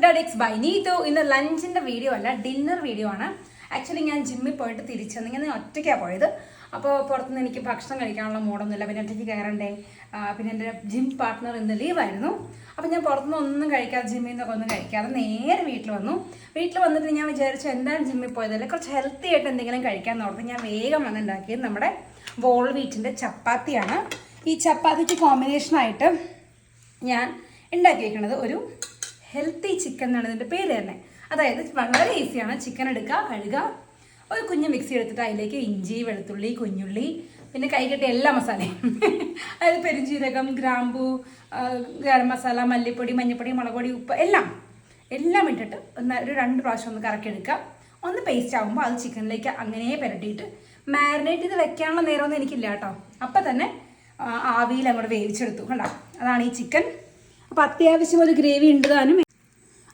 Food addicts by Neethu. ഇന്ന് ലഞ്ചിൻ്റെ video അല്ല, ഡിന്നർ വീഡിയോ ആണ്. ആക്ച്വലി ഞാൻ ജിമ്മിൽ പോയിട്ട് തിരിച്ചു വന്നു. ഞാൻ ഒറ്റയ്ക്കാണ് പോയത്. അപ്പോൾ പുറത്തുനിന്ന് എനിക്ക് ഭക്ഷണം കഴിക്കാനുള്ള മൂടൊന്നുമില്ല. പിന്നെ ഒറ്റയ്ക്ക് കയറണ്ടേ. പിന്നെ എൻ്റെ ജിം പാർട്ട്ണർ ഇന്ന് ലീവായിരുന്നു. അപ്പോൾ ഞാൻ പുറത്തുനിന്ന് ഒന്നും കഴിക്കാതെ, ജിമ്മിൽ നിന്നൊക്കെ ഒന്നും കഴിക്കാതെ നേരെ വീട്ടിൽ വന്നു. വീട്ടിൽ വന്നിട്ട് ഞാൻ വിചാരിച്ചു എന്താണ് ജിമ്മിൽ പോയതല്ലേ, കുറച്ച് ഹെൽത്തി ആയിട്ട് എന്തെങ്കിലും കഴിക്കാമെന്ന് ഓർത്ത് ഞാൻ വേഗം വന്നുണ്ടാക്കിയത് നമ്മുടെ വോൾ വീറ്റിൻ്റെ ചപ്പാത്തിയാണ്. ഈ ചപ്പാത്തിക്ക് കോമ്പിനേഷനായിട്ട് ഞാൻ ഉണ്ടാക്കി വയ്ക്കുന്നത് ഒരു ഹെൽത്തി ചിക്കൻ എന്നാണ് ഇതിൻ്റെ പേര് തന്നെ. അതായത് വളരെ ഈസിയാണ്. ചിക്കൻ എടുക്കുക, കഴുകുക, ഒരു കുഞ്ഞ് മിക്സി എടുത്തിട്ട് അതിലേക്ക് ഇഞ്ചി, വെളുത്തുള്ളി, കുഞ്ഞുള്ളി, പിന്നെ കൈ കെട്ടിയ എല്ലാ മസാലയും അതായത് പെരുംജീരകം, ഗ്രാമ്പൂ, ഗരം മസാല, മല്ലിപ്പൊടി, മഞ്ഞൾപ്പൊടി, മുളക് പൊടി, ഉപ്പ് എല്ലാം ഇട്ടിട്ട് ഒരു 2 പ്രാവശ്യം ഒന്ന് കറക്കിയെടുക്കുക. ഒന്ന് പേസ്റ്റ് ആകുമ്പോൾ അത് ചിക്കനിലേക്ക് അങ്ങനെ പുരട്ടിയിട്ട് മാരിനേറ്റ് ചെയ്ത് വെക്കാനുള്ള നേരമൊന്നും എനിക്കില്ല കേട്ടോ. അപ്പം തന്നെ ആവിയിൽ അങ്ങോട്ട് വേവിച്ചെടുത്തു. കണ്ടോ, അതാണ് ഈ ചിക്കൻ. അപ്പോൾ അത്യാവശ്യം ഒരു ഗ്രേവി ഉണ്ട് താനും.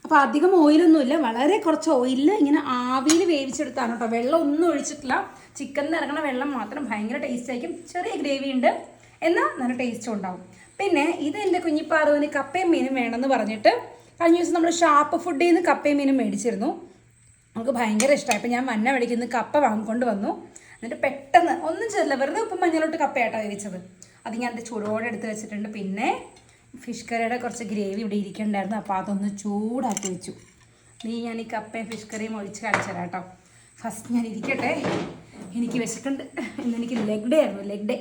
അപ്പോൾ അധികം ഓയിലൊന്നുമില്ല, വളരെ കുറച്ച് ഓയിലിൽ ഇങ്ങനെ ആവിയിൽ വേവിച്ചെടുത്താണ് കേട്ടോ. വെള്ളം ഒന്നും ഒഴിച്ചിട്ടില്ല. ചിക്കനിൽ ഇറങ്ങുന്ന വെള്ളം മാത്രം ഭയങ്കര ടേസ്റ്റ് ആയിരിക്കും. ചെറിയ ഗ്രേവി ഉണ്ട്, എന്നാൽ നല്ല ടേസ്റ്റും ഉണ്ടാവും. പിന്നെ ഇത് എൻ്റെ കുഞ്ഞിപ്പാറുവിന് കപ്പയും മീനും വേണമെന്ന് പറഞ്ഞിട്ട് കഴിഞ്ഞ ദിവസം നമ്മൾ ഷാപ്പ് ഫുഡിൽ നിന്ന് കപ്പയും മീനും മേടിച്ചിരുന്നു. നമുക്ക് ഭയങ്കര ഇഷ്ടമായി. അപ്പോൾ ഞാൻ മഞ്ഞ മേടിക്കുന്ന കപ്പ വാങ്ങിക്കൊണ്ട് വന്നു. എന്നിട്ട് പെട്ടെന്ന് ഒന്നും ചെയ്തില്ല, വെറുതെ ഉപ്പും മഞ്ഞളോട്ട് കപ്പയായിട്ടാണ് വേവിച്ചത്. അത് ഞാൻ എൻ്റെ ചൂടോടെ എടുത്ത് വെച്ചിട്ടുണ്ട്. പിന്നെ ഫിഷ് കറിയുടെ കുറച്ച് ഗ്രേവി ഇവിടെ ഇരിക്കണ്ടായിരുന്നു. അപ്പോൾ അതൊന്ന് ചൂടാക്കി വെച്ചു. ഞാൻ ഈ കപ്പയും ഫിഷ് കറിയും ഒഴിച്ച് കാണിച്ചു തരാം കേട്ടോ. ഫസ്റ്റ് ഞാൻ ഇരിക്കട്ടെ, എനിക്ക് വിശക്കുണ്ട്. ഇന്നെനിക്ക് ലെഗ് ഡേ ആയിരുന്നു, ലെഗ് ഡേ.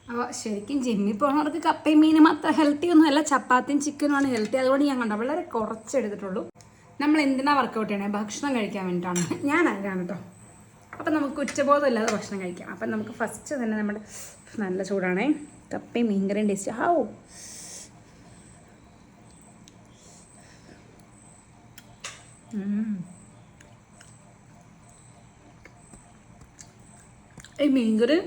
അപ്പോൾ ശരിക്കും ജിമ്മിൽ പോകുന്നവർക്ക് കപ്പയും മീനും അത്ര ഹെൽത്തി ഒന്നും അല്ല, ചപ്പാത്തിയും ചിക്കനുമാണ് ഹെൽത്തി. അതുകൊണ്ട് ഞാൻ കണ്ടോ വളരെ കുറച്ച് എടുത്തിട്ടുള്ളൂ. നമ്മൾ എന്തിനാണ് വർക്കൗട്ട് ചെയ്യണേ? ഭക്ഷണം കഴിക്കാൻ വേണ്ടിയിട്ടാണ്. ഞാൻ അതിനാണ് കേട്ടോ. അപ്പം നമുക്ക് ഉച്ചബോധം ഇല്ലാതെ ഭക്ഷണം കഴിക്കാം. അപ്പം നമുക്ക് ഫസ്റ്റ് തന്നെ നമ്മുടെ നല്ല ചൂടാണേ കപ്പയും മീൻകറിയും ടേസ്റ്റ്. ഹാവൂ, ഈ മീൻകറി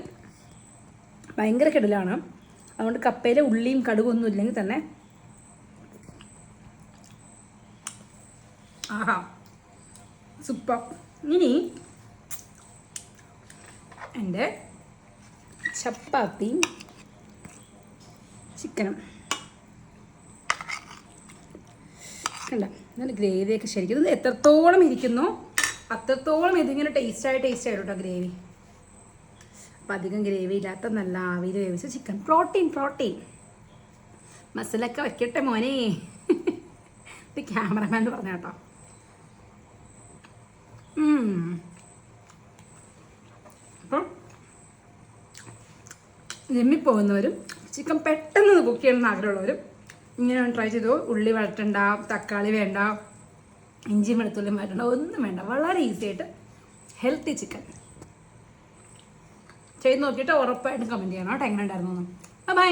ഭയങ്കര കിടലാണ്. അതുകൊണ്ട് കപ്പയിലെ ഉള്ളിയും കടുകൊന്നും ഇല്ലെങ്കിൽ തന്നെ ആഹാ സൂപ്പർ. ഇനി എൻ്റെ ചപ്പാത്തിയും ചിക്കനും കണ്ട നല്ല ഗ്രേവിയൊക്കെ ശരിക്കും ഇത് എത്രത്തോളം ഇരിക്കുന്നു അത്രത്തോളം ഇതിങ്ങനെ ടേസ്റ്റായിട്ട് കേട്ടോ ഗ്രേവി. അപ്പം അധികം ഗ്രേവി ഇല്ലാത്ത നല്ല ആവിയിൽ വേവിച്ച ചിക്കൻ. പ്രോട്ടീൻ മസാലയൊക്കെ വയ്ക്കട്ടെ മോനെ. ഇത് ക്യാമറമാൻ പറഞ്ഞ കേട്ടോ. അപ്പം ജിമ്മിൽ പോകുന്നവരും ചിക്കൻ പെട്ടെന്ന് കുക്ക് ചെയ്യണമെന്ന് ആഗ്രഹമുള്ളവരും ഇങ്ങനെ ട്രൈ ചെയ്തു. ഉള്ളി വഴറ്റണ്ട, തക്കാളി വേണ്ട, ഇഞ്ചിയും വെളുത്തുള്ളിയും വഴറ്റണ്ട, ഒന്നും വേണ്ട. വളരെ ഈസി ആയിട്ട് ഹെൽത്തി ചിക്കൻ ചെയ്ത് നോക്കിയിട്ട് ഉറപ്പായിട്ടും കമൻറ്റ് ചെയ്യണം കേട്ടോ എങ്ങനെ ഉണ്ടായിരുന്നു. ബൈ.